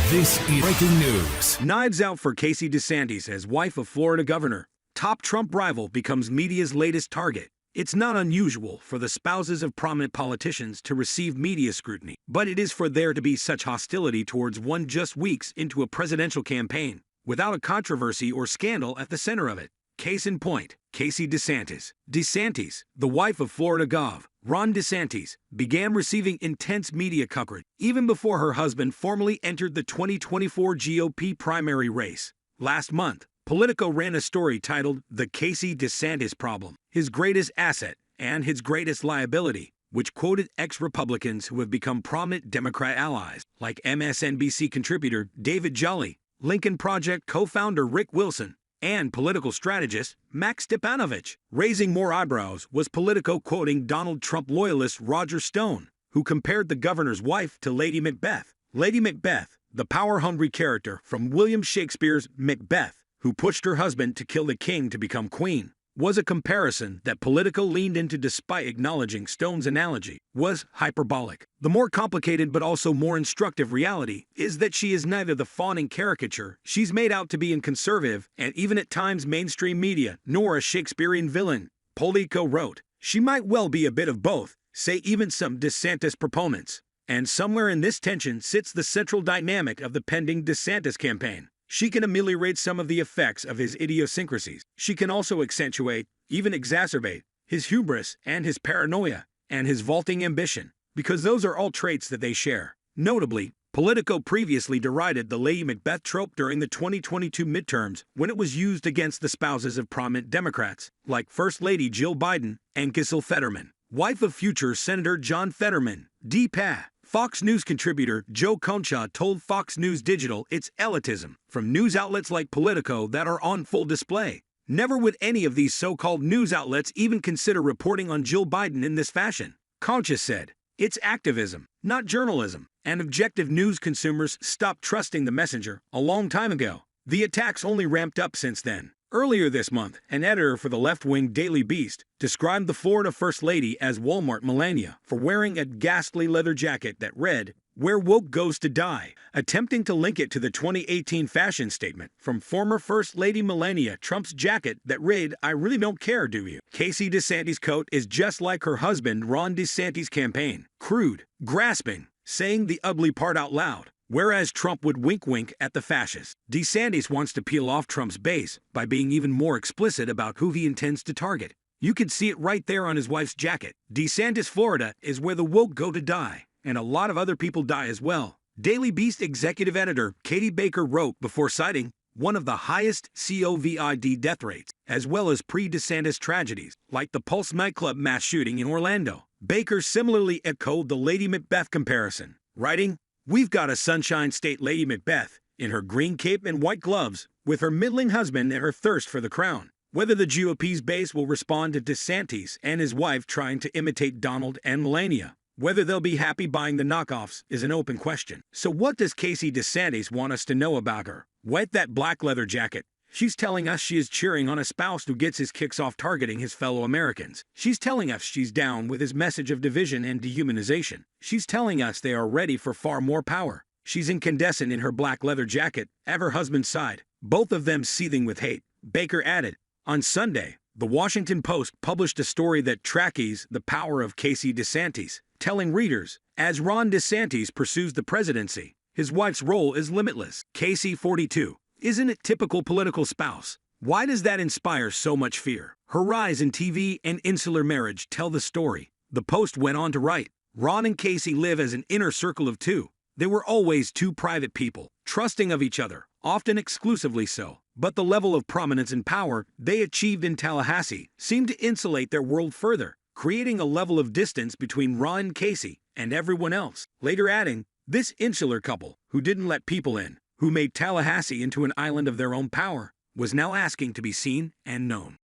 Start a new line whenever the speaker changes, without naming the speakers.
This is breaking news.
Knives out for Casey DeSantis as wife of Florida governor. Top Trump rival becomes media's latest target. It's not unusual for the spouses of prominent politicians to receive media scrutiny, but it is for there to be such hostility towards one just weeks into a presidential campaign, without a controversy or scandal at the center of it. Case in point, Casey DeSantis. DeSantis, the wife of Florida Gov. Ron DeSantis, began receiving intense media coverage even before her husband formally entered the 2024 GOP primary race. Last month, Politico ran a story titled "The Casey DeSantis Problem, His Greatest Asset and His Greatest Liability," which quoted ex-Republicans who have become prominent Democrat allies, like MSNBC contributor David Jolly, Lincoln Project co-founder Rick Wilson, and political strategist Max Stepanovich. Raising more eyebrows was Politico quoting Donald Trump loyalist Roger Stone, who compared the governor's wife to Lady Macbeth. Lady Macbeth, the power-hungry character from William Shakespeare's Macbeth, who pushed her husband to kill the king to become queen, was a comparison that Politico leaned into despite acknowledging Stone's analogy was hyperbolic. The more complicated but also more instructive reality is that she is neither the fawning caricature she's made out to be in conservative and even at times mainstream media, nor a Shakespearean villain. Politico wrote, "She might well be a bit of both," say even some DeSantis proponents. And somewhere in this tension sits the central dynamic of the pending DeSantis campaign. She can ameliorate some of the effects of his idiosyncrasies. She can also accentuate, even exacerbate, his hubris and his paranoia and his vaulting ambition, because those are all traits that they share. Notably, Politico previously derided the Lady Macbeth trope during the 2022 midterms when it was used against the spouses of prominent Democrats, like First Lady Jill Biden and Gissel Fetterman, wife of future Senator John Fetterman, D-PA. Fox News contributor Joe Concha told Fox News Digital it's elitism from news outlets like Politico that are on full display. Never would any of these so-called news outlets even consider reporting on Jill Biden in this fashion. Concha said, "It's activism, not journalism, and objective news consumers stopped trusting the messenger a long time ago. The attacks only ramped up since then." Earlier this month, an editor for the left-wing Daily Beast described the Florida First Lady as Walmart Melania for wearing a ghastly leather jacket that read, "Where woke goes to die," attempting to link it to the 2018 fashion statement from former First Lady Melania Trump's jacket that read, "I really don't care, do you?" Casey DeSantis' coat is just like her husband Ron DeSantis' campaign, crude, grasping, saying the ugly part out loud. Whereas Trump would wink-wink at the fascists, DeSantis wants to peel off Trump's base by being even more explicit about who he intends to target. You can see it right there on his wife's jacket. DeSantis, Florida, is where the woke go to die, and a lot of other people die as well. Daily Beast executive editor Katie Baker wrote before citing one of the highest COVID death rates, as well as pre-DeSantis tragedies, like the Pulse nightclub mass shooting in Orlando. Baker similarly echoed the Lady Macbeth comparison, writing, "We've got a Sunshine State Lady Macbeth, in her green cape and white gloves, with her middling husband and her thirst for the crown." Whether the GOP's base will respond to DeSantis and his wife trying to imitate Donald and Melania, whether they'll be happy buying the knockoffs, is an open question. So what does Casey DeSantis want us to know about her? Wet that black leather jacket. She's telling us she is cheering on a spouse who gets his kicks off targeting his fellow Americans. She's telling us she's down with his message of division and dehumanization. She's telling us they are ready for far more power. She's incandescent in her black leather jacket, at her husband's side, both of them seething with hate. Baker added, on Sunday, the Washington Post published a story that tracks the power of Casey DeSantis, telling readers, as Ron DeSantis pursues the presidency, his wife's role is limitless. Casey, 42. Isn't it typical political spouse? Why does that inspire so much fear? Her rise in TV and insular marriage tell the story. The Post went on to write, Ron and Casey live as an inner circle of two. They were always two private people, trusting of each other, often exclusively so. But the level of prominence and power they achieved in Tallahassee seemed to insulate their world further, creating a level of distance between Ron and Casey and everyone else. Later adding, this insular couple, who didn't let people in, who made Tallahassee into an island of their own power, was now asking to be seen and known.